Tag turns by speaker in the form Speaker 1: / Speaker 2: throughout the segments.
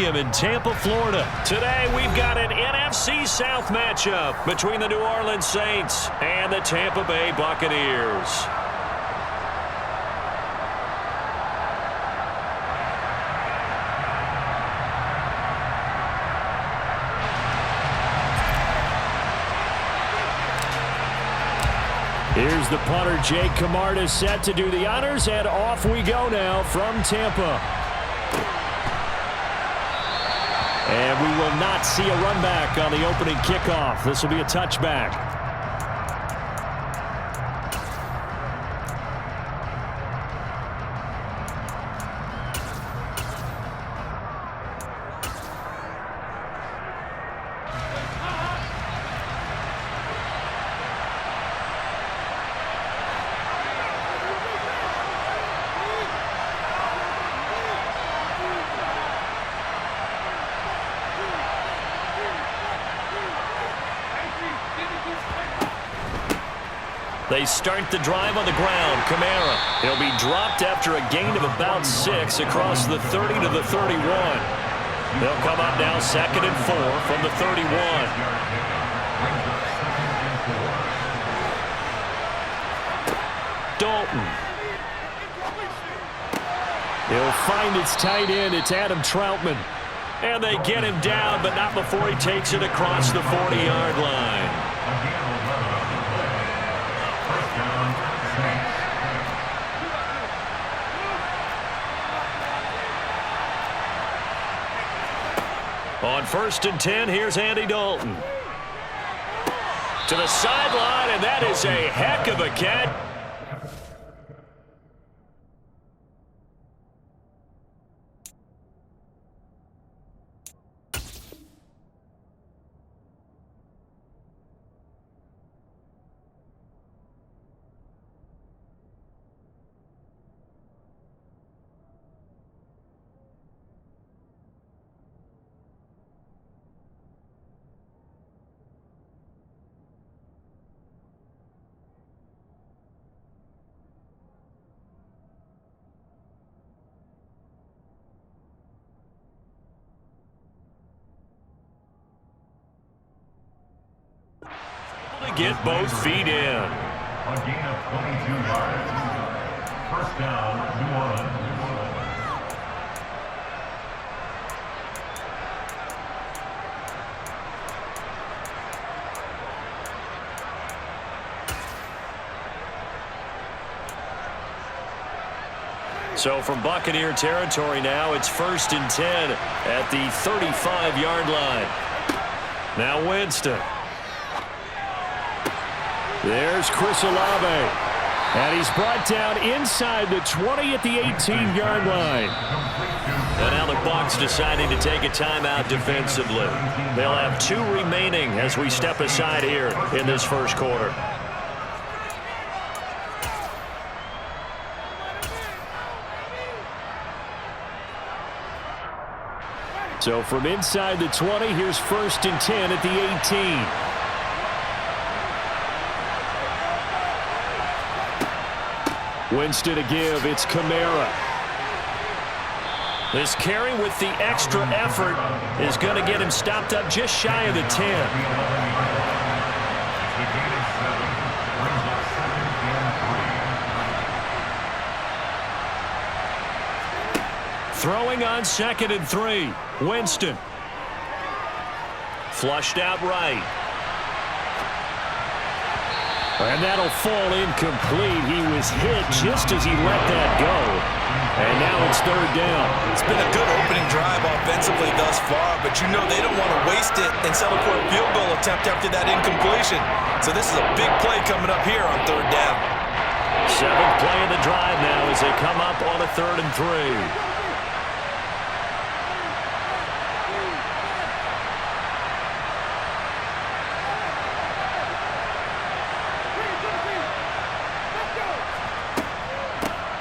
Speaker 1: Stadium in Tampa, Florida. Today we've got an NFC South matchup between the New Orleans Saints and the Tampa Bay Buccaneers. Here's the punter, Jake Camarda, set to do the honors, and off we go now from Tampa. And we will not see a run back on the opening kickoff. This will be a touchback. They start the drive on the ground. Kamara. He'll be dropped after a gain of about 6 across the 30 to the 31. They'll come up now 2nd and 4 from the 31. Dalton. He'll find its tight end. It's Adam Troutman. And they get him down, but not before he takes it across the 40-yard line. On 1st and 10, here's Andy Dalton. To the sideline, and that is a heck of a catch. Get both feet in.
Speaker 2: A gain of 22 yards. 1st down, New Orleans.
Speaker 1: So from Buccaneer territory now, it's 1st and 10 at the 35-yard line. Now Winston. There's Chris Olave. And he's brought down inside the 20 at the 18-yard line. And now the Bucs deciding to take a timeout defensively. They'll have 2 remaining as we step aside here in this 1st quarter. So from inside the 20, here's 1st and 10 at the 18. Winston to give. It's Kamara. This carry with the extra effort is going to get him stopped up just shy of the 10. Throwing on 2nd and 3. Winston. Flushed out right. And that'll fall incomplete. He was hit just as he let that go. And now it's 3rd down.
Speaker 3: It's been a good opening drive offensively thus far, but you know they don't want to waste it and settle for a field goal attempt after that incompletion. So this is a big play coming up here on 3rd down.
Speaker 1: 7th play of the drive now as they come up on a 3rd and 3.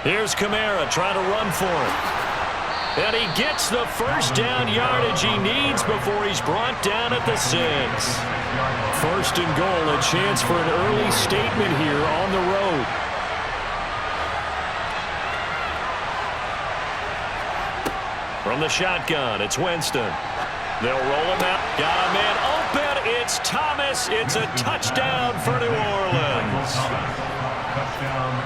Speaker 1: Here's Kamara trying to run for it. And he gets the 1st down yardage he needs before he's brought down at the 6. 1st and goal, a chance for an early statement here on the road. From the shotgun, it's Winston. They'll roll him out. Got a man open. It's Thomas. It's a touchdown for New Orleans.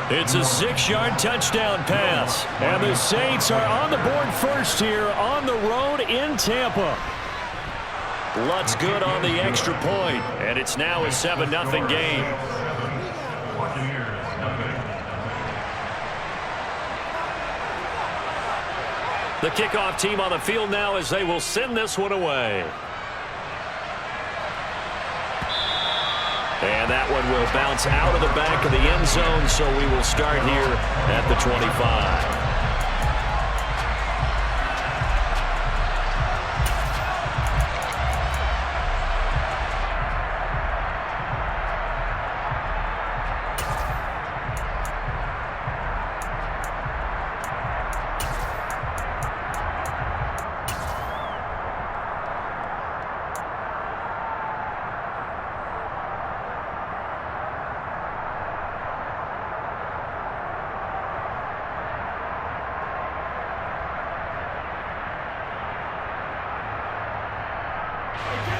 Speaker 1: It's a 6-yard touchdown pass. And the Saints are on the board first here on the road in Tampa. Lutt's good on the extra point, and it's now a 7-0 game. The kickoff team on the field now as they will send this one away. And that one will bounce out of the back of the end zone, so we will start here at the 25.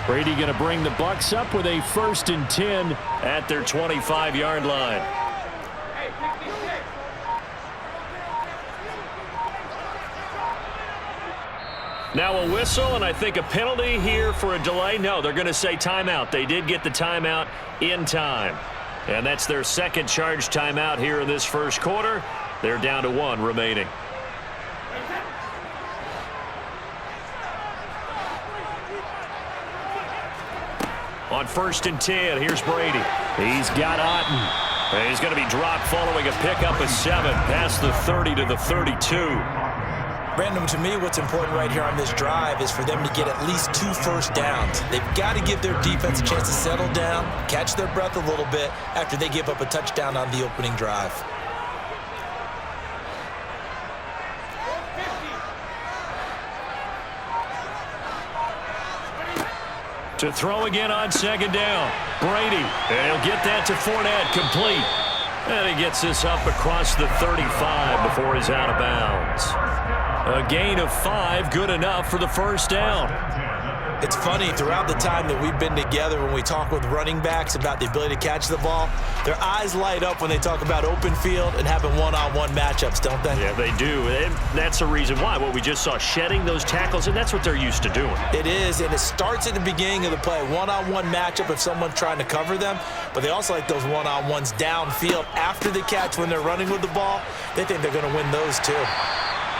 Speaker 1: Brady going to bring the Bucs up with a 1st and 10 at their 25-yard line. Now a whistle, and I think a penalty here for a delay. No, they're going to say timeout. They did get the timeout in time. And that's their second charge timeout here in this first quarter. They're down to 1 remaining. On 1st and 10, here's Brady. He's got Otten. And he's going to be dropped following a pickup of 7 past the 30 to the 32.
Speaker 3: Brandon, to me, what's important right here on this drive is for them to get at least 2 first downs. They've got to give their defense a chance to settle down, catch their breath a little bit after they give up a touchdown on the opening drive.
Speaker 1: To throw again on 2nd down. Brady, and he'll get that to Fournette, complete. And he gets this up across the 35 before he's out of bounds. A gain of 5, good enough for the 1st down.
Speaker 3: It's funny, throughout the time that we've been together, when we talk with running backs about the ability to catch the ball, their eyes light up when they talk about open field and having one-on-one matchups, don't they?
Speaker 1: Yeah, they do. And that's the reason why. What we just saw, shedding those tackles, and that's what they're used to doing.
Speaker 3: It is, and it starts at the beginning of the play. One-on-one matchup if someone's trying to cover them, but they also like those one-on-ones downfield after the catch when they're running with the ball. They think they're going to win those too.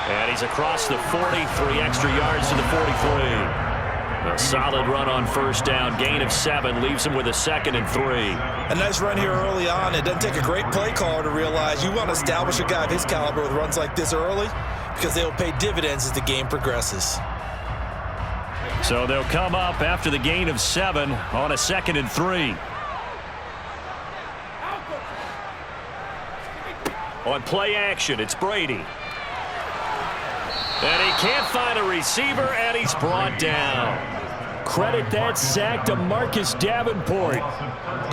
Speaker 1: And he's across the 40, 3 extra yards to the 43. A solid run on 1st down. Gain of 7 leaves him with a 2nd and 3.
Speaker 3: A nice run here early on. It doesn't take a great play caller to realize you want to establish a guy of his caliber with runs like this early because they'll pay dividends as the game progresses.
Speaker 1: So they'll come up after the gain of 7 on a 2nd and 3. On play action, it's Brady. And he can't find a receiver, and he's brought down. Credit that sack to Marcus Davenport.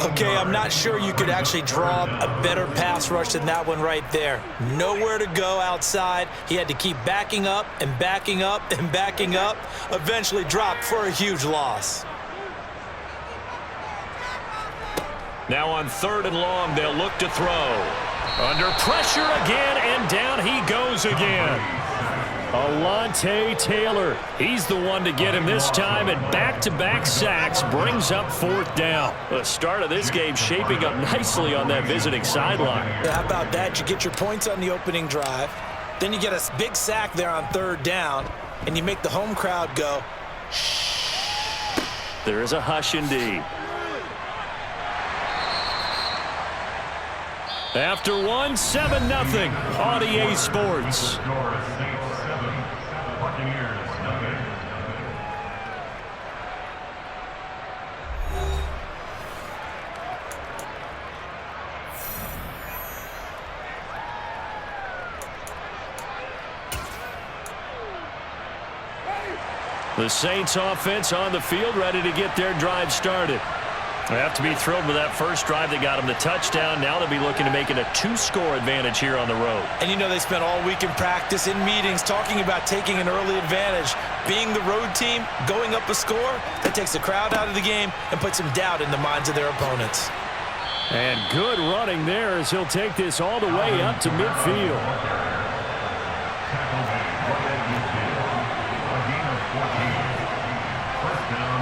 Speaker 3: Okay, I'm not sure you could actually draw a better pass rush than that one right there. Nowhere to go outside. He had to keep backing up and backing up and backing up. Eventually dropped for a huge loss.
Speaker 1: Now on 3rd and long, they'll look to throw. Under pressure again, and down he goes again. Alontae Taylor, he's the one to get him this time, and back-to-back sacks brings up 4th down. The start of this game shaping up nicely on that visiting sideline.
Speaker 3: Yeah, how about that? You get your points on the opening drive, then you get a big sack there on 3rd down, and you make the home crowd go, shh.
Speaker 1: There is a hush indeed. After 1, 7-0 on EA Sports. The Saints offense on the field, ready to get their drive started. They have to be thrilled with that first drive. They got them the touchdown. Now they'll be looking to make it a 2-score advantage here on the road.
Speaker 3: And you know they spent all week in practice, in meetings, talking about taking an early advantage. Being the road team, going up a score, that takes the crowd out of the game and puts some doubt in the minds of their opponents.
Speaker 1: And good running there as he'll take this all the way up to midfield.
Speaker 2: A gain of 14. First down,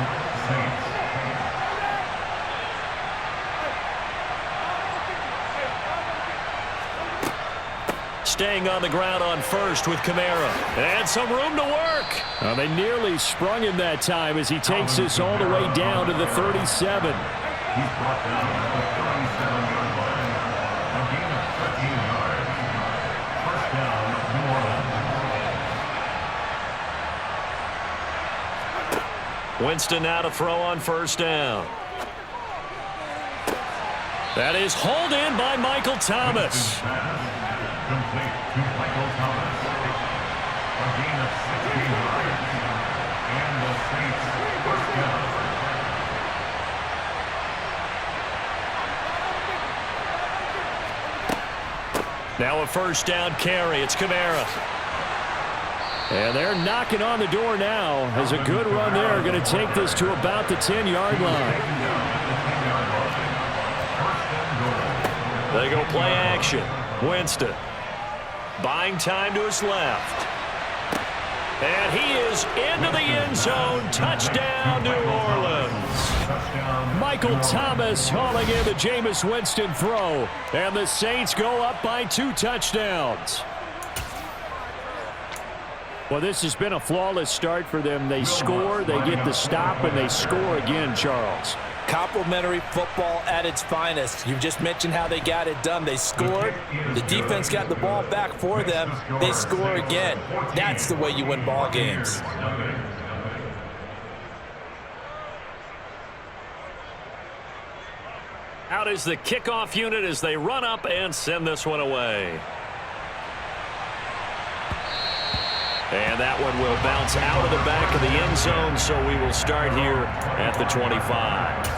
Speaker 2: Saints.
Speaker 1: Staying on the ground on first with Kamara. And some room to work. Well, they nearly sprung him that time as he takes this all the way down to the 37.
Speaker 2: He's brought down at the 37-yard line. A gain of 13 yards. First down, New Orleans.
Speaker 1: Winston now to throw on first down. That is hauled in by Michael Thomas.
Speaker 2: Complete to Michael Thomas. A gain of 16 yards. And the Saints first down.
Speaker 1: Now a first down carry. It's Kamara. And they're knocking on the door now as a good run there. Going to take this to about the 10-yard line. They go play action. Winston. Buying time to his left. And he is into the end zone. Touchdown, New Orleans. Michael Thomas hauling in the Jameis Winston throw. And the Saints go up by 2 touchdowns. Well, this has been a flawless start for them. They score, they get the stop, and they score again, Charles.
Speaker 3: Complimentary football at its finest. You just mentioned how they got it done. They scored. The defense got the ball back for them. They score again. That's the way you win ball games.
Speaker 1: Out is the kickoff unit as they run up and send this one away. And that one will bounce out of the back of the end zone, so we will start here at the 25.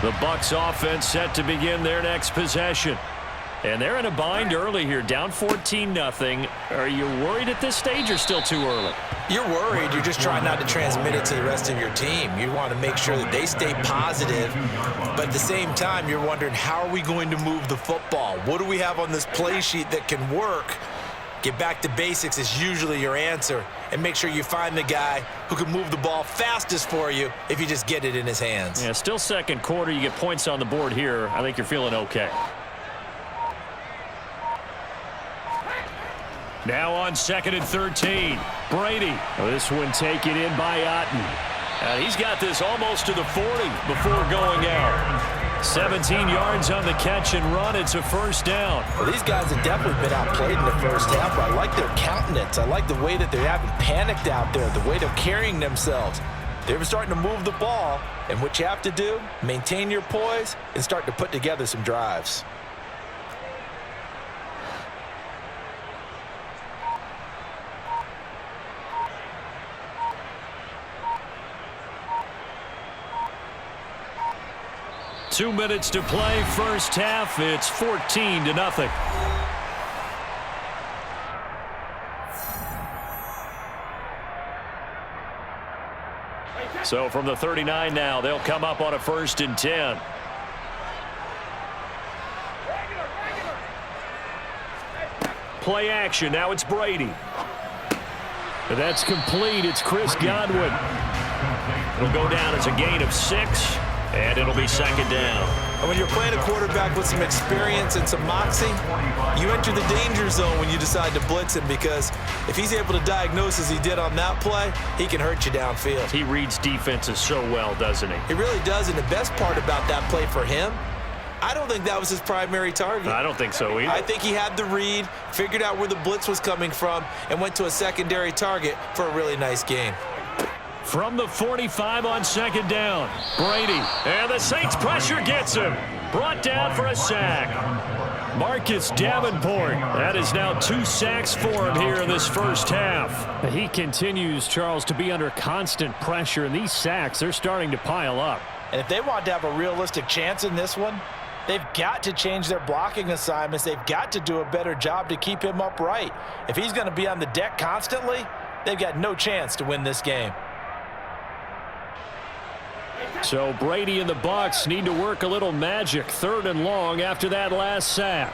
Speaker 1: The Bucs offense set to begin their next possession. And they're in a bind early here, down 14-0. Are you worried at this stage or still too early?
Speaker 3: You're worried. You're just trying not to transmit it to the rest of your team. You want to make sure that they stay positive. But at the same time, you're wondering, how are we going to move the football? What do we have on this play sheet that can work? Get back to basics is usually your answer. And make sure you find the guy who can move the ball fastest for you if you just get it in his hands.
Speaker 1: Yeah, still second quarter. You get points on the board here. I think you're feeling okay. Now on 2nd and 13. Brady. This one taken in by Otten. And he's got this almost to the 40 before going out. 17 yards on the catch and run. It's a first down.
Speaker 3: Well, these guys have definitely been outplayed in the first half. I like their countenance. I like the way that they haven't panicked out there, the way they're carrying themselves. They're starting to move the ball. And what you have to do, maintain your poise and start to put together some drives.
Speaker 1: Two minutes to play, first half. It's 14-0. So from the 39 now, they'll come up on a 1st and 10. Play action. Now it's Brady. That's complete. It's Chris Godwin. It'll go down as a gain of 6. And it'll be 2nd down.
Speaker 3: And when you're playing a quarterback with some experience and some moxie, you enter the danger zone when you decide to blitz him, because if he's able to diagnose as he did on that play, he can hurt you downfield.
Speaker 1: He reads defenses so well, doesn't he?
Speaker 3: He really does, and the best part about that play for him, I don't think that was his primary target.
Speaker 1: I don't think so either.
Speaker 3: I think he had the read, figured out where the blitz was coming from, and went to a secondary target for a really nice gain.
Speaker 1: From the 45 on 2nd down, Brady. And the Saints pressure gets him. Brought down for a sack. Marcus Davenport. That is now 2 sacks for him here in this first half.
Speaker 4: He continues, Charles, to be under constant pressure, and these sacks, they're starting to pile up.
Speaker 3: And if they want to have a realistic chance in this one, they've got to change their blocking assignments. They've got to do a better job to keep him upright. If he's going to be on the deck constantly, they've got no chance to win this game.
Speaker 4: So Brady and the Bucs need to work a little magic. 3rd and long after that last sack.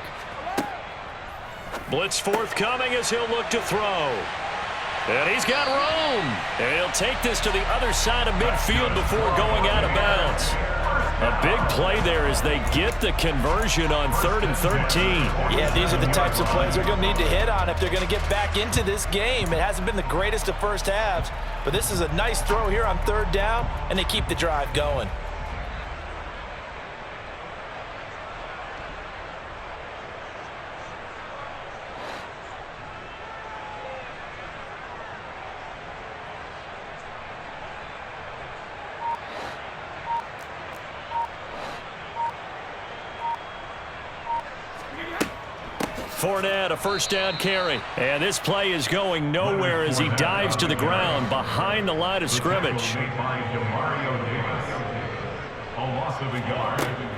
Speaker 1: Blitz forthcoming as he'll look to throw. And he's got room. And he'll take this to the other side of midfield before going out of bounds. A big play there as they get the conversion on 3rd and 13.
Speaker 3: Yeah, these are the types of plays they're going to need to hit on if they're going to get back into this game. It hasn't been the greatest of first halves, but this is a nice throw here on 3rd down, and they keep the drive going.
Speaker 1: Fournette, a 1st down carry. And this play is going nowhere as he dives to the ground behind the line of scrimmage.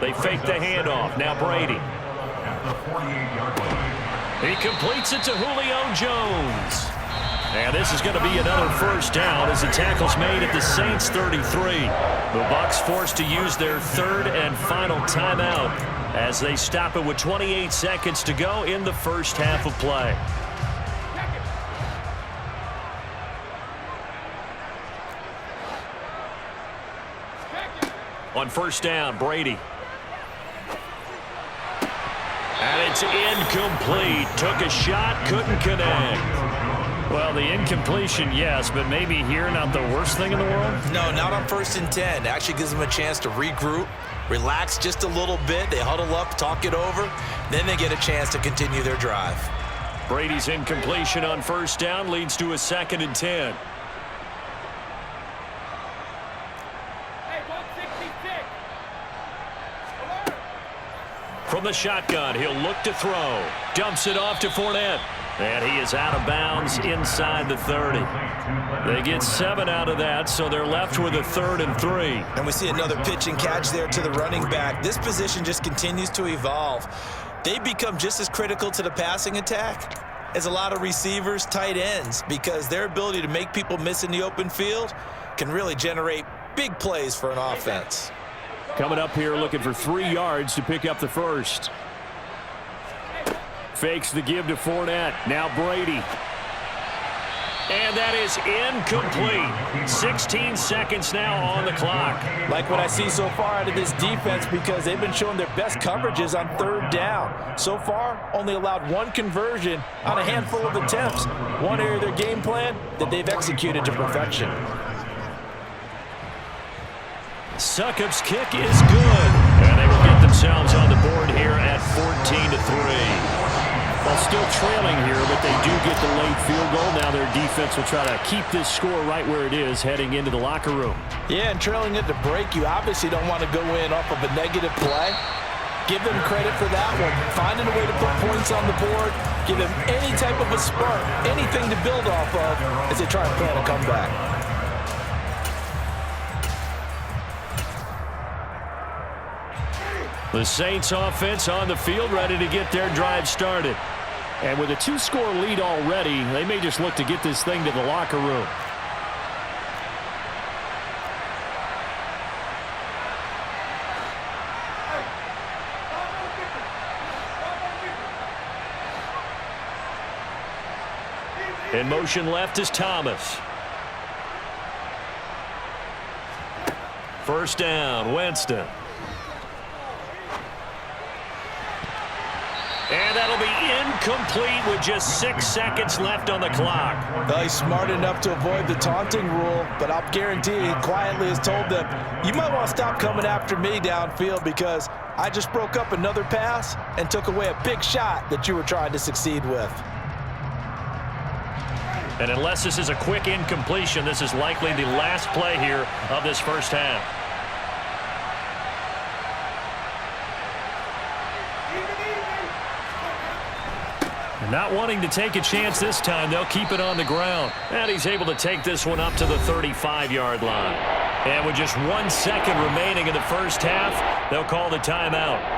Speaker 1: They fake the handoff. Now Brady. He completes it to Julio Jones. And this is going to be another 1st down as the tackle's made at the Saints 33. The Bucs forced to use their 3rd and final timeout as they stop it with 28 seconds to go in the first half of play. On 1st down, Brady. And it's incomplete. Took a shot, couldn't connect.
Speaker 4: Well, the incompletion, yes, but maybe here not the worst thing in the world?
Speaker 3: No, not on 1st and 10. It actually gives them a chance to regroup, relax just a little bit. They huddle up, talk it over. Then they get a chance to continue their drive.
Speaker 1: Brady's incompletion on 1st down leads to a 2nd and 10. From the shotgun, he'll look to throw. Dumps it off to Fournette. And he is out of bounds inside the 30. They get 7 out of that, so they're left with a 3rd and 3.
Speaker 3: And we see another pitch and catch there to the running back. This position just continues to evolve. They become just as critical to the passing attack as a lot of receivers, tight ends, because their ability to make people miss in the open field can really generate big plays for an offense.
Speaker 4: Coming up here looking for 3 yards to pick up the 1st. Fakes the give to Fournette. Now Brady. And that is incomplete. 16 seconds now on the clock.
Speaker 3: Like what I see so far out of this defense because they've been showing their best coverages on 3rd down. So far, only allowed 1 conversion on a handful of attempts. One area of their game plan that they've executed to perfection.
Speaker 1: Succop's kick is good. And they will get themselves on the board here at 14-3.
Speaker 4: Well, still trailing here, but they do get the late field goal. Now their defense will try to keep this score right where it is heading into the locker room.
Speaker 3: Yeah, and trailing at the break, you obviously don't want to go in off of a negative play. Give them credit for that one. Finding a way to put points on the board, give them any type of a spark, anything to build off of as they try and plan a comeback.
Speaker 1: The Saints offense on the field ready to get their drive started.
Speaker 4: And with a 2-score lead already, they may just look to get this thing to the locker room.
Speaker 1: In motion left is Thomas. 1st down, Winston. And that'll be incomplete with just 6 seconds left on the clock.
Speaker 3: Well, he's smart enough to avoid the taunting rule, but I'll guarantee he quietly has told them, you might want to stop coming after me downfield because I just broke up another pass and took away a big shot that you were trying to succeed with.
Speaker 1: And unless this is a quick incompletion, this is likely the last play here of this first half.
Speaker 4: Not wanting to take a chance this time, they'll keep it on the ground. And he's able to take this one up to the 35-yard line. And with just 1 second remaining in the first half, they'll call the timeout.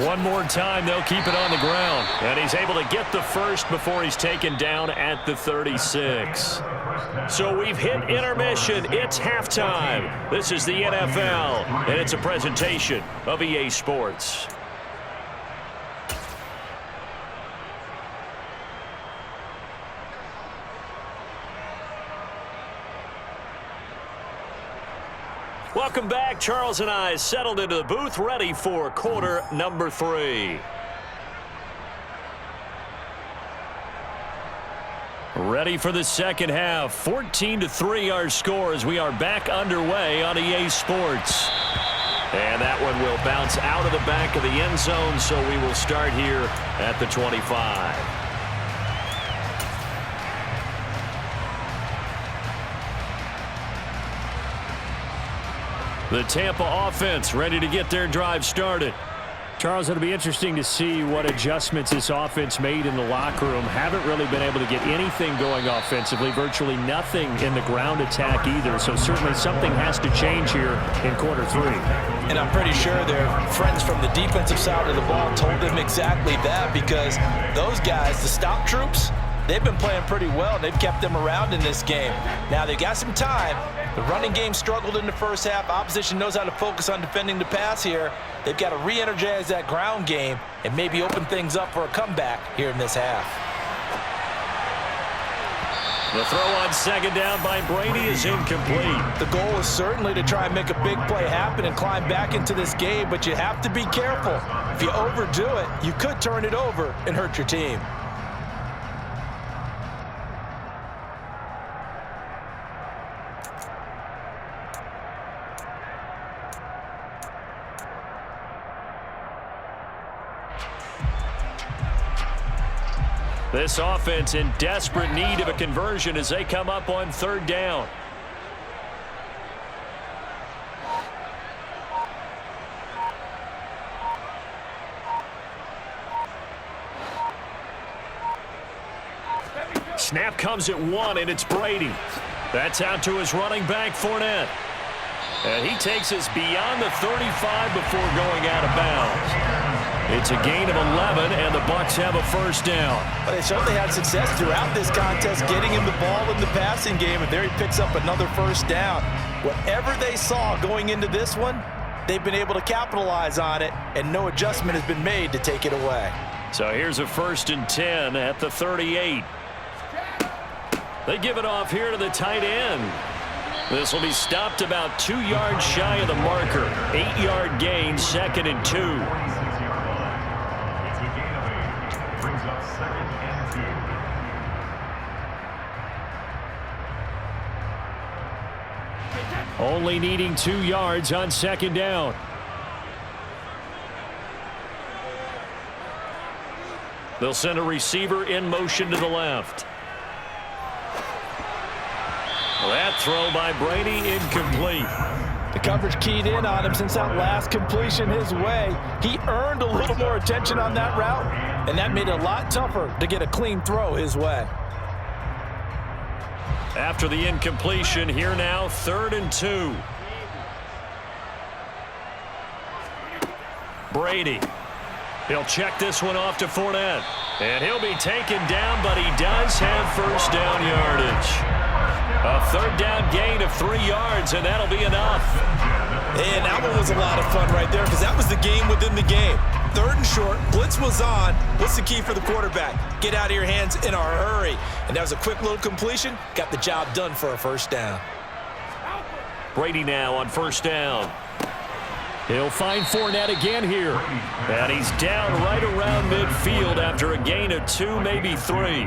Speaker 4: One more time, they'll keep it on the ground. And he's able to get the first before he's taken down at the 36. So we've hit intermission. It's halftime. This is the NFL, and it's a presentation of EA Sports. Welcome back. Charles and I settled into the booth, ready for quarter number 3. Ready for the second half. 14-3 our score as we are back underway on EA Sports. And that one will bounce out of the back of the end zone, so we will start here at the 25. The Tampa offense ready to get their drive started. Charles, it'll be interesting to see what adjustments this offense made in the locker room. Haven't really been able to get anything going offensively, virtually nothing in the ground attack either. So certainly something has to change here in quarter 3.
Speaker 3: And I'm pretty sure their friends from the defensive side of the ball told them exactly that, because those guys, the stop troops, they've been playing pretty well. They've kept them around in this game. Now they've got some time. The running game struggled in the first half. Opposition knows how to focus on defending the pass here. They've got to re-energize that ground game and maybe open things up for a comeback here in this half.
Speaker 4: The throw on second down by Brady is incomplete.
Speaker 3: The goal is certainly to try and make a big play happen and climb back into this game, but you have to be careful. If you overdo it, you could turn it over and hurt your team.
Speaker 4: This offense in desperate need of a conversion as they come up on third down. Snap comes at 1, and it's Brady. That's out to his running back, Fournette. And he takes us beyond the 35 before going out of bounds. It's a gain of 11, and the Bucs have a first down.
Speaker 3: Well, they certainly had success throughout this contest getting him the ball in the passing game, and there he picks up another first down. Whatever they saw going into this one, they've been able to capitalize on it, and no adjustment has been made to take it away.
Speaker 4: So here's a 1st and 10 at the 38. They give it off here to the tight end. This will be stopped about 2 yards shy of the marker. 8-yard gain, 2nd and 2. Only needing 2 yards on second down. They'll send a receiver in motion to the left. That throw by Brady incomplete.
Speaker 3: The coverage keyed in on him since that last completion his way. He earned a little more attention on that route, and that made it a lot tougher to get a clean throw his way.
Speaker 4: After the incompletion, here now, 3rd and 2. Brady. He'll check this one off to Fournette. And he'll be taken down, but he does have first down yardage. A 3rd down gain of 3 yards, and that'll be enough.
Speaker 3: And that one was a lot of fun right there, because that was the game within the game. 3rd and short, blitz was on. What's the key for the quarterback? Get out of your hands in a hurry. And that was a quick little completion. Got the job done for a first down.
Speaker 4: Brady now on first down. He'll find Fournette again here. And he's down right around midfield after a gain of 2, maybe 3.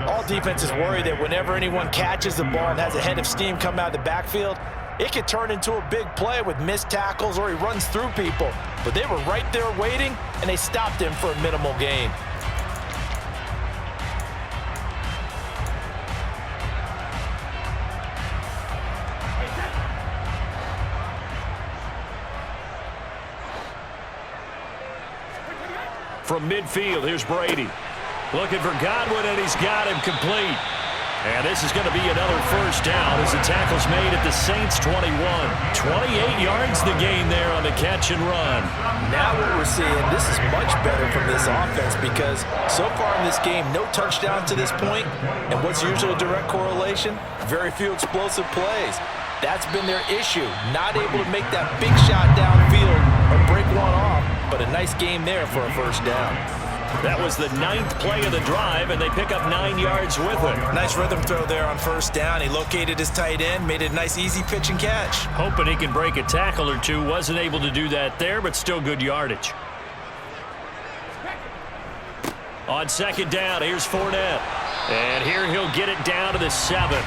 Speaker 3: All defenses worry that whenever anyone catches the ball and has a head of steam come out of the backfield, it could turn into a big play with missed tackles or he runs through people. But they were right there waiting, and they stopped him for a minimal gain.
Speaker 4: from midfield. Here's Brady. Looking for Godwin, and he's got him complete. And this is going to be another first down as the tackle's made at the Saints' 21. 28 yards the gain there on the catch and run.
Speaker 3: Now what we're seeing, this is much better from this offense because so far in this game, no touchdowns to this point. And what's usually a direct correlation? Very few explosive plays. That's been their issue. Not able to make that big shot downfield or break one off. But a nice game there for a first down.
Speaker 4: That was the 9th play of the drive, and they pick up 9 yards with it.
Speaker 3: Nice rhythm throw there on first down. He located his tight end, made it a nice easy pitch and catch.
Speaker 4: Hoping he can break a tackle or two. Wasn't able to do that there, but still good yardage. On second down, here's Fournette. And here he'll get it down to the 7.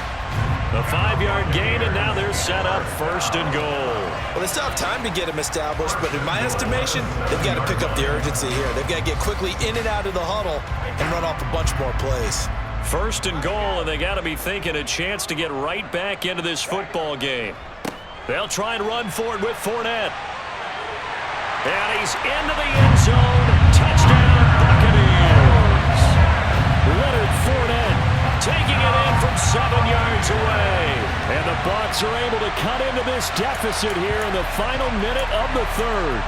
Speaker 4: A 5-yard gain, and now they're set up first and goal.
Speaker 3: Well, they still have time to get him established, but in my estimation, they've got to pick up the urgency here. They've got to get quickly in and out of the huddle and run off a bunch more plays.
Speaker 4: First and goal, and they got to be thinking a chance to get right back into this football game. They'll try and run for it with Fournette. And he's into the end zone. Touchdown, Buccaneers. Leonard Fournette taking it in from 7 yards away. And the Bucs are able to cut into this deficit here in the final minute of the third.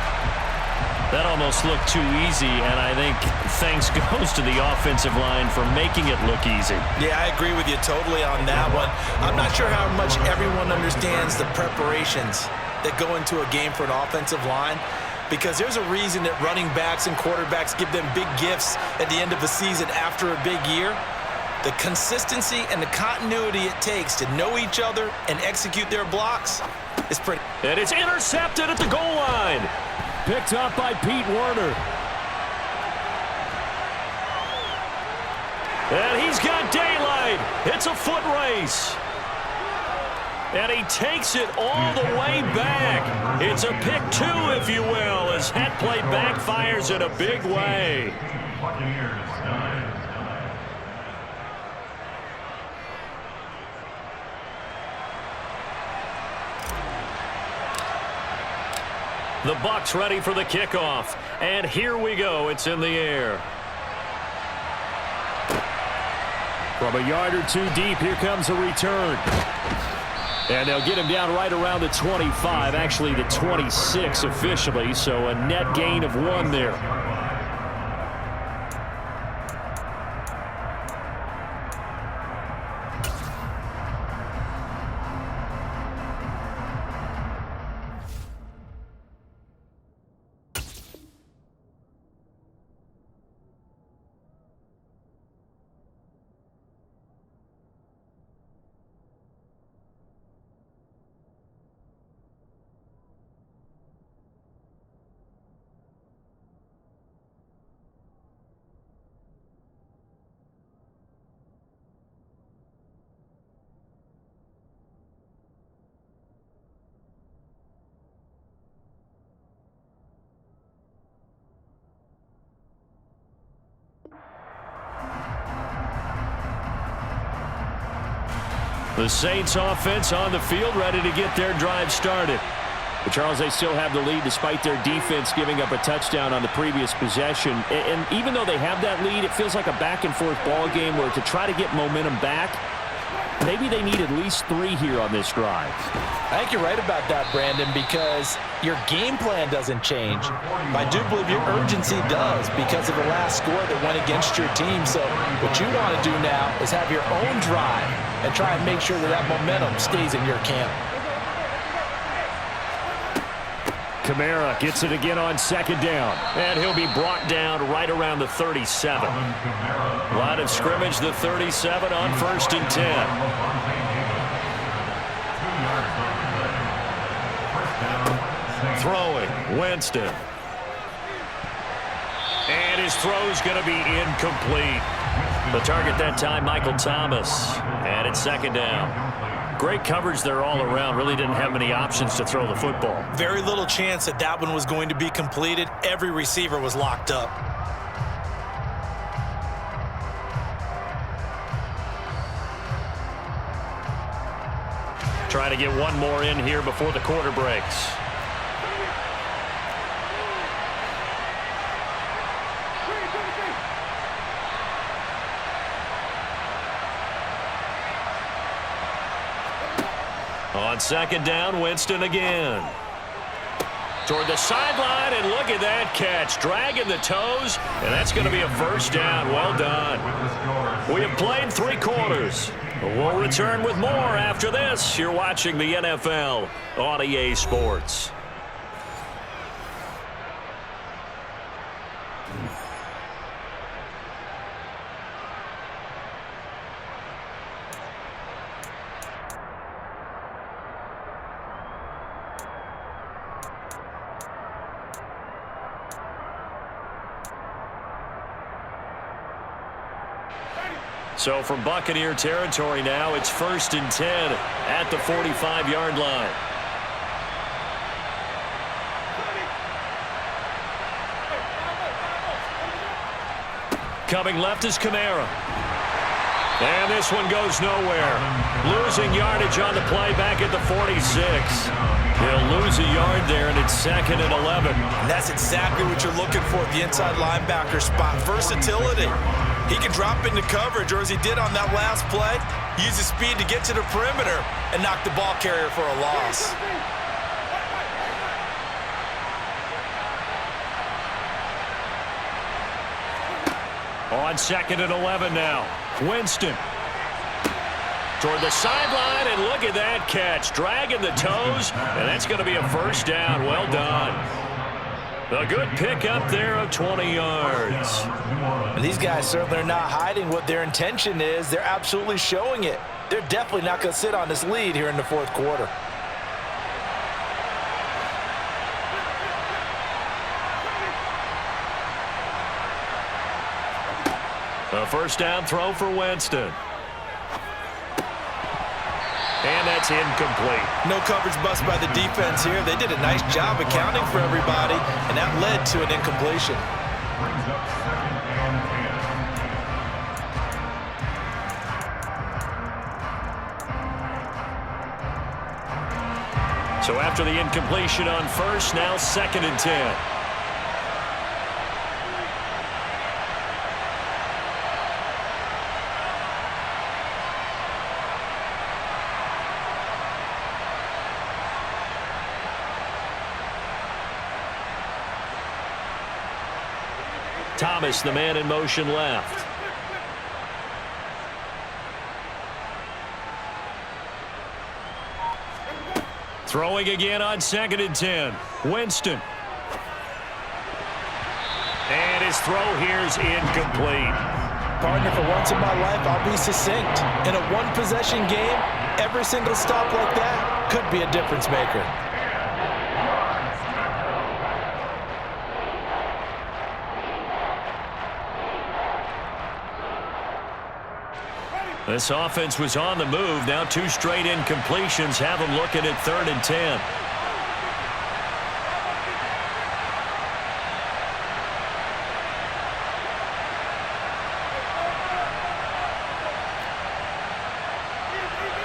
Speaker 4: That almost looked too easy, and I think thanks goes to the offensive line for making it look easy.
Speaker 3: Yeah, I agree with you totally on that one. I'm not sure how much everyone understands the preparations that go into a game for an offensive line, because there's a reason that running backs and quarterbacks give them big gifts at the end of the season after a big year. The consistency and the continuity it takes to know each other and execute their blocks is pretty.
Speaker 4: And it's intercepted at the goal line. Picked up by Pete Werner. And he's got daylight. It's a foot race. And he takes it all the way back. It's a pick 2, if you will, as that play backfires in a big way. The Bucs ready for the kickoff. And here we go. It's in the air. From a yard or two deep, here comes a return. And they'll get him down right around the 25, actually the 26 officially, so a net gain of 1 there. The Saints offense on the field, ready to get their drive started. But Charles, they still have the lead despite their defense giving up a touchdown on the previous possession. And even though they have that lead, it feels like a back-and-forth ball game where to try to get momentum back, maybe they need at least 3 here on this drive.
Speaker 3: I think you're right about that, Brandon, because your game plan doesn't change. I do believe your urgency does because of the last score that went against your team. So what you want to do now is have your own drive and try and make sure that that momentum stays in your camp.
Speaker 4: Kamara gets it again on second down. And he'll be brought down right around the 37. Line of scrimmage, the 37 on 1st and 10. Throwing, Winston. And his throw's going to be incomplete. The target that time, Michael Thomas. And it's second down. Great coverage there all around. Really didn't have many options to throw the football.
Speaker 3: Very little chance that that one was going to be completed. Every receiver was locked up.
Speaker 4: Trying to get one more in here before the quarter breaks. On second down, Winston again. Toward the sideline, and look at that catch. Dragging the toes, and that's going to be a first down. Well done. We have played 3 quarters. We'll return with more after this. You're watching the NFL on EA Sports. So from Buccaneer territory now, it's 1st and 10 at the 45-yard line. Coming left is Kamara. And this one goes nowhere. Losing yardage on the play back at the 46. He'll lose a yard there, and it's 2nd and 11.
Speaker 3: And that's exactly what you're looking for at the inside linebacker spot. Versatility. He can drop into coverage, or as he did on that last play, use his speed to get to the perimeter and knock the ball carrier for a loss.
Speaker 4: On 2nd and 11 now. Winston. Toward the sideline, and look at that catch. Dragging the toes, and that's going to be a first down. Well done. A good pickup there of 20 yards.
Speaker 3: And these guys certainly are not hiding what their intention is. They're absolutely showing it. They're definitely not going to sit on this lead here in the 4th quarter.
Speaker 4: A first down throw for Winston. And that's incomplete.
Speaker 3: No coverage bust by the defense here. They did a nice job accounting for everybody, and that led to an incompletion.
Speaker 2: Brings up 2nd and 10.
Speaker 4: So after the incompletion on first, now 2nd and 10. Thomas, the man in motion left. Throwing again on 2nd and 10. Winston. And his throw here is incomplete.
Speaker 3: Partner, for once in my life, I'll be succinct. In a one-possession game, every single stop like that could be a difference maker.
Speaker 4: This offense was on the move. Now 2 straight incompletions have them looking at 3rd and 10.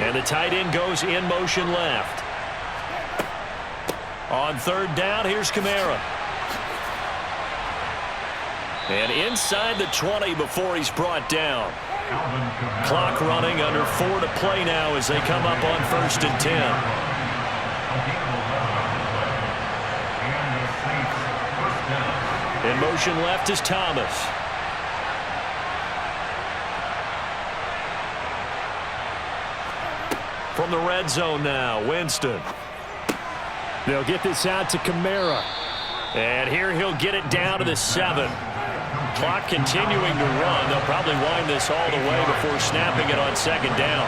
Speaker 4: And the tight end goes in motion left. On 3rd down, here's Kamara. And inside the 20 before he's brought down. Clock running, under 4 to play now as they come up on 1st and 10. In motion left is Thomas. From the red zone now, Winston.
Speaker 1: They'll get this out to Kamara.
Speaker 4: And here he'll get it down to the 7. Clock continuing to run. They'll probably wind this all the way before snapping it on 2nd down.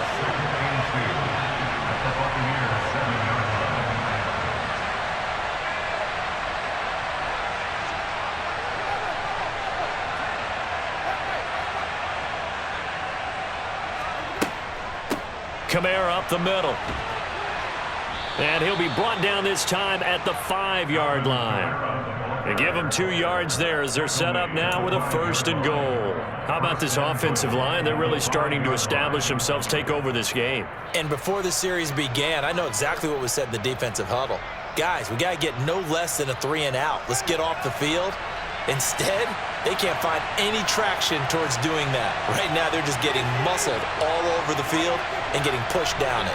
Speaker 4: Kamara up the middle. And he'll be brought down this time at the 5-yard line. And give them 2 yards there as they're set up now with a 1st and goal. How about this offensive line? They're really starting to establish themselves, take over this game.
Speaker 3: And before the series began, I know exactly what was said in the defensive huddle. Guys, we got to get no less than a 3 and out. Let's get off the field. Instead, they can't find any traction towards doing that. Right now, they're just getting muscled all over the field and getting pushed down it.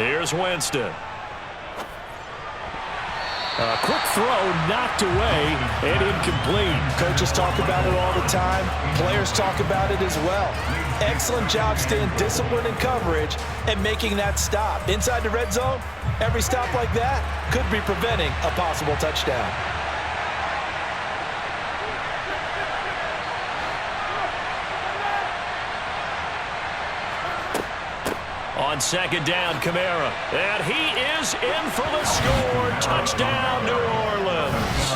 Speaker 4: Here's Winston.
Speaker 1: A quick throw knocked away and incomplete.
Speaker 3: Coaches talk about it all the time. Players talk about it as well. Excellent job staying disciplined in coverage and making that stop. Inside the red zone, every stop like that could be preventing a possible touchdown.
Speaker 4: On second down, Kamara. And he is in for the score. Touchdown, New Orleans.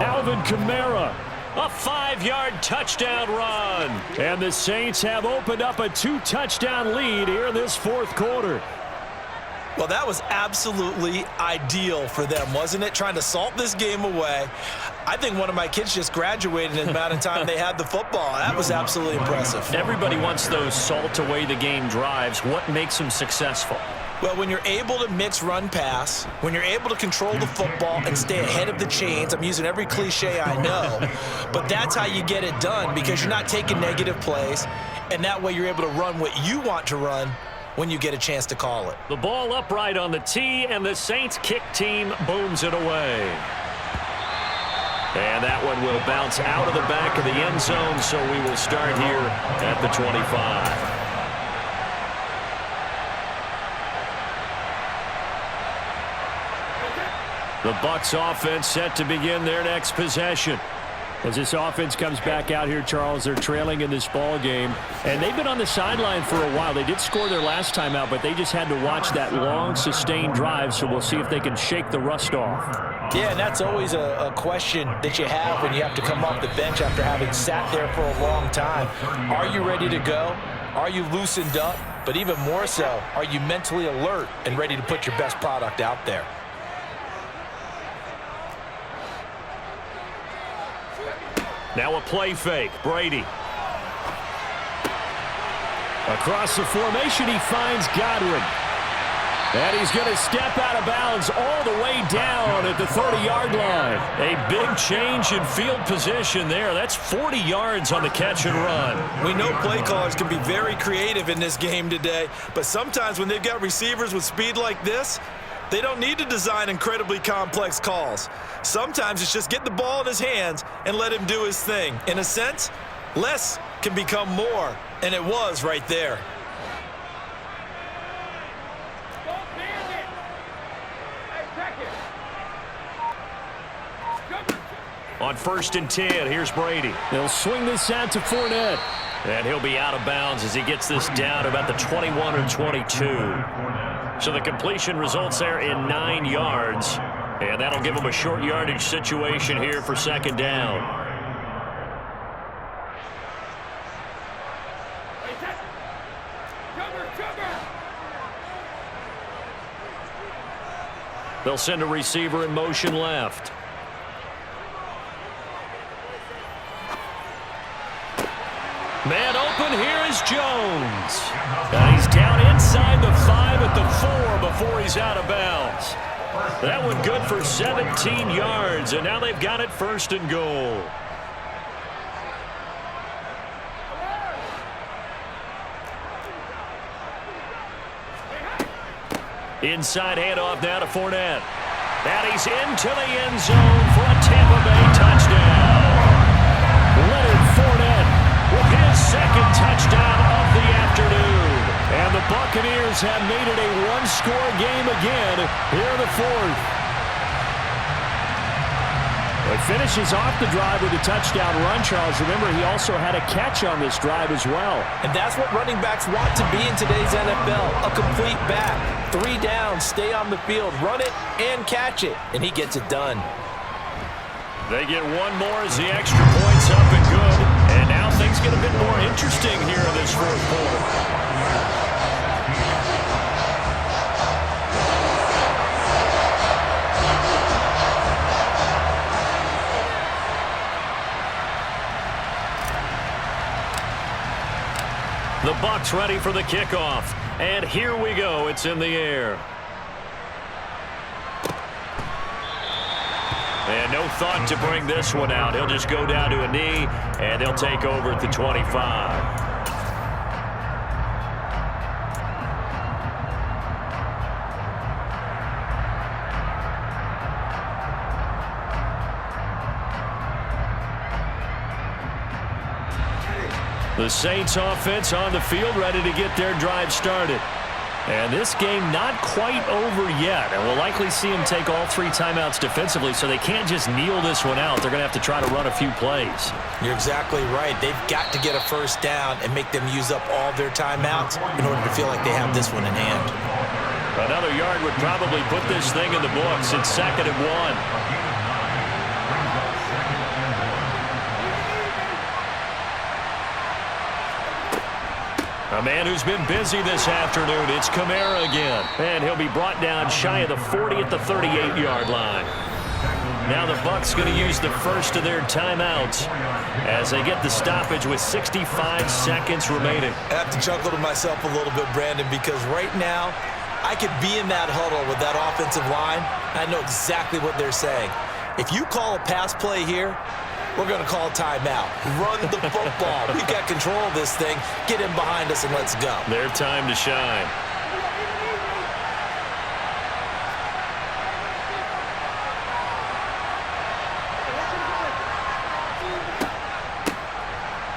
Speaker 1: Alvin Kamara.
Speaker 4: A 5-yard touchdown run.
Speaker 1: And the Saints have opened up a 2-touchdown lead here in this fourth quarter.
Speaker 3: Well, that was absolutely ideal for them, wasn't it? Trying to salt this game away. I think one of my kids just graduated in the amount of time they had the football. That was absolutely impressive.
Speaker 4: Everybody wants those salt away the game drives. What makes them successful?
Speaker 3: Well, when you're able to mix run-pass, when you're able to control the football and stay ahead of the chains, I'm using every cliche I know, but that's how you get it done because you're not taking negative plays, and that way you're able to run what you want to run when you get a chance to call it.
Speaker 4: The ball upright on the tee, and the Saints kick team booms it away. And that one will bounce out of the back of the end zone, so we will start here at the 25. The Bucs offense set to begin their next possession.
Speaker 1: As this offense comes back out here, Charles, they're trailing in this ball game. And they've been on the sideline for a while. They did score their last time out, but they just had to watch that long, sustained drive, so we'll see if they can shake the rust off.
Speaker 3: Yeah, and that's always a question that you have when you have to come off the bench after having sat there for a long time. Are you ready to go? Are you loosened up? But even more so, are you mentally alert and ready to put your best product out there?
Speaker 4: Now a play fake. Brady.
Speaker 1: Across the formation, he finds Godwin. And he's going to step out of bounds all the way down at the 30-yard line.
Speaker 4: A big change in field position there. That's 40 yards on the catch and run.
Speaker 3: We know play callers can be very creative in this game today, but sometimes when they've got receivers with speed like this, they don't need to design incredibly complex calls. Sometimes it's just get the ball in his hands and let him do his thing. In a sense, less can become more, and it was right there.
Speaker 4: On 1st and 10, here's Brady.
Speaker 1: They'll swing this out to Fournette.
Speaker 4: And he'll be out of bounds as he gets this down to about the 21 or 22. So the completion results there in 9 yards. And that'll give him a short yardage situation here for second down. They'll send a receiver in motion left. Man open, here is Jones. And he's down inside the 5 at the 4 before he's out of bounds. That one good for 17 yards, and now they've got it 1st and goal. Inside handoff now to Fournette. And he's into the end zone for a Tampa Bay touchdown.
Speaker 1: Leonard Fournette
Speaker 4: with his second touchdown of the afternoon.
Speaker 1: And the Buccaneers have made it a one-score game again here in the fourth. He finishes off the drive with a touchdown run, Charles. Remember, he also had a catch on this drive as well.
Speaker 3: And that's what running backs want to be in today's NFL, a complete back. 3 downs, stay on the field, run it, and catch it. And he gets it done.
Speaker 4: They get one more as the extra point's up and good. And now things get a bit more interesting here in this fourth quarter. The Bucs ready for the kickoff. And here we go. It's in the air. And no thought to bring this one out. He'll just go down to a knee, and they'll take over at the 25. The Saints offense on the field, ready to get their drive started. And this game not quite over yet. And we'll likely see them take all 3 timeouts defensively, so they can't just kneel this one out. They're going to have to try to run a few plays.
Speaker 3: You're exactly right. They've got to get a first down and make them use up all their timeouts in order to feel like they have this one in hand.
Speaker 4: Another yard would probably put this thing in the books. It's 2nd and 1. A man who's been busy this afternoon, it's Kamara again. And he'll be brought down shy of the 40 at the 38-yard line. Now the Bucs going to use the first of their timeouts as they get the stoppage with 65 seconds remaining.
Speaker 3: I have to chuckle to myself a little bit, Brandon, because right now I could be in that huddle with that offensive line. I know exactly what they're saying. If you call a pass play here, we're going to call timeout. Run the football. We've got control of this thing. Get in behind us and let's go.
Speaker 4: Their time to shine.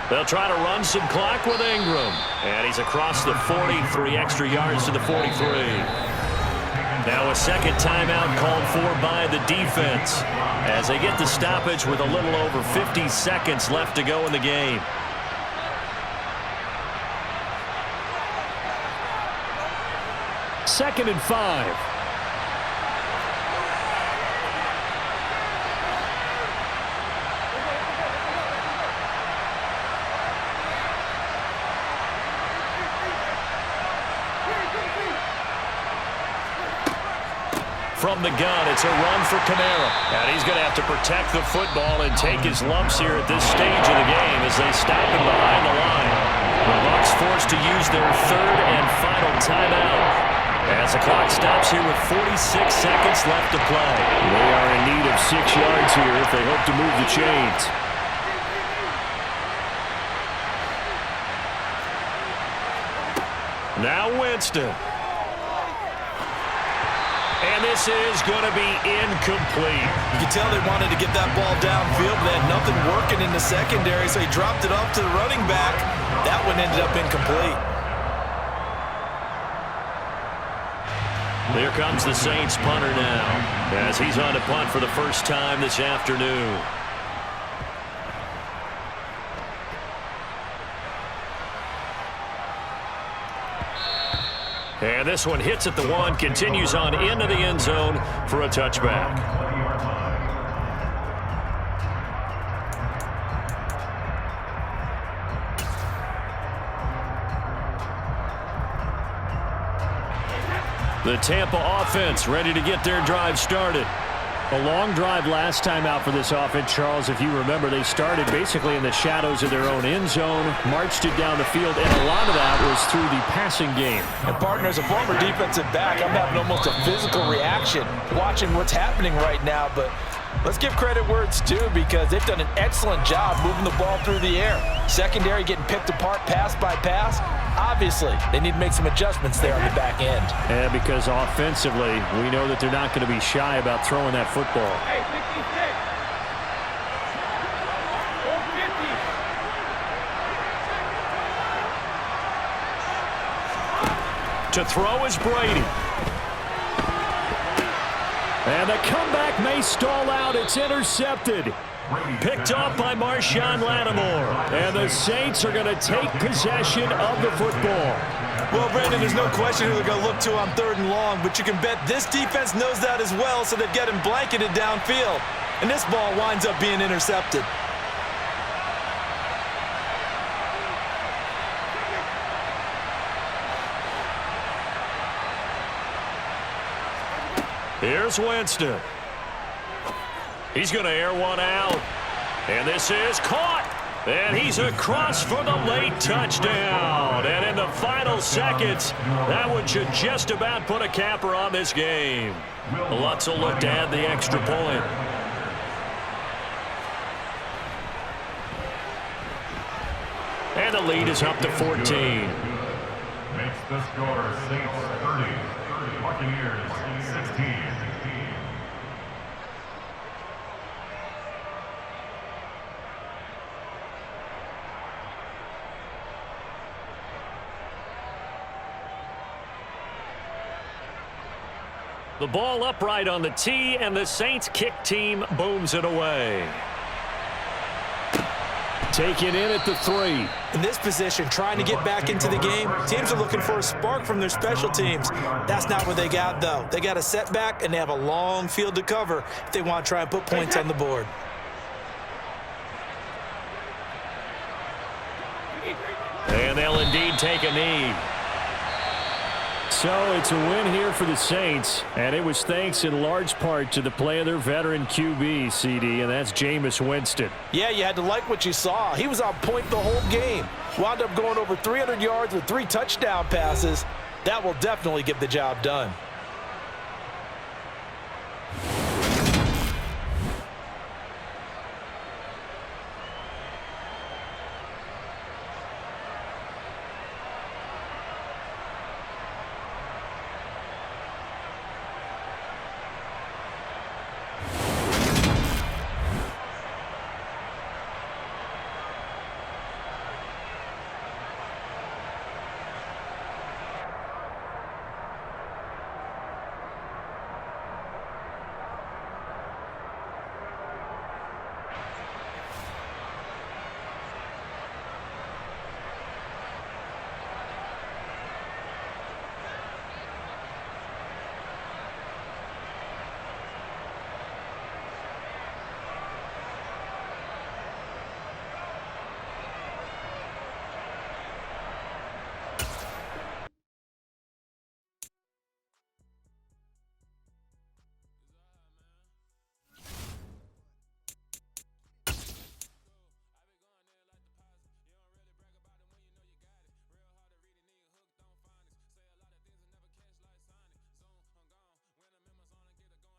Speaker 4: They'll try to run some clock with Ingram. And he's across the 40, 3 extra yards to the 43. Now a second timeout called for by the defense as they get the stoppage with a little over 50 seconds left to go in the game. Second and 5. From the gun, it's a run for Kamara. And he's going to have to protect the football and take his lumps here at this stage of the game as they stop him behind the line. The Bucs forced to use their 3rd and final timeout as the clock stops here with 46 seconds left to play. They are in need of 6 yards here if they hope to move the chains. Now Winston. And this is going to be incomplete.
Speaker 3: You can tell they wanted to get that ball downfield. They had nothing working in the secondary, so he dropped it off to the running back. That one ended up incomplete.
Speaker 4: Here comes the Saints punter now as he's on to punt for the first time this afternoon. And this one hits at the 1, continues on into the end zone for a touchback. The Tampa offense ready to get their drive started. A long drive last time out for this offense, Charles. If you remember, they started basically in the shadows of their own end zone, marched it down the field, and a lot of that was through the passing game.
Speaker 3: And, partner, as a former defensive back, I'm having almost a physical reaction watching what's happening right now. But let's give credit where it's due because they've done an excellent job moving the ball through the air. Secondary getting picked apart pass by pass. Obviously, they need to make some adjustments there on the back end.
Speaker 4: And because offensively, we know that they're not going to be shy about throwing that football. To throw is Brady. And the comeback may stall out. It's intercepted. Picked off by Marshawn Lattimore. And the Saints are going to take possession of the football.
Speaker 3: Well, Brandon, there's no question who they're going to look to on 3rd and long, but you can bet this defense knows that as well, so they've got him blanketed downfield. And this ball winds up being intercepted.
Speaker 4: Here's Winston. He's going to air one out. And this is caught. And he's across for the late touchdown. And in the final seconds, that one should just about put a capper on this game. Lutz will look to add the extra point. And the lead is up to 14.
Speaker 2: Makes the score Saints 30, Buccaneers 16.
Speaker 4: The ball upright on the tee, and the Saints kick team booms it away.
Speaker 1: Taken in at the 3.
Speaker 3: In this position, trying to get back into the game, teams are looking for a spark from their special teams. That's not what they got, though. They got a setback, and they have a long field to cover if they want to try and put points on the board.
Speaker 4: And they'll indeed take a knee.
Speaker 1: So it's a win here for the Saints, and it was thanks in large part to the play of their veteran QB, CD, and that's Jameis Winston.
Speaker 3: Yeah, you had to like what you saw. He was on point the whole game. Wound up going over 300 yards with 3 touchdown passes. That will definitely get the job done.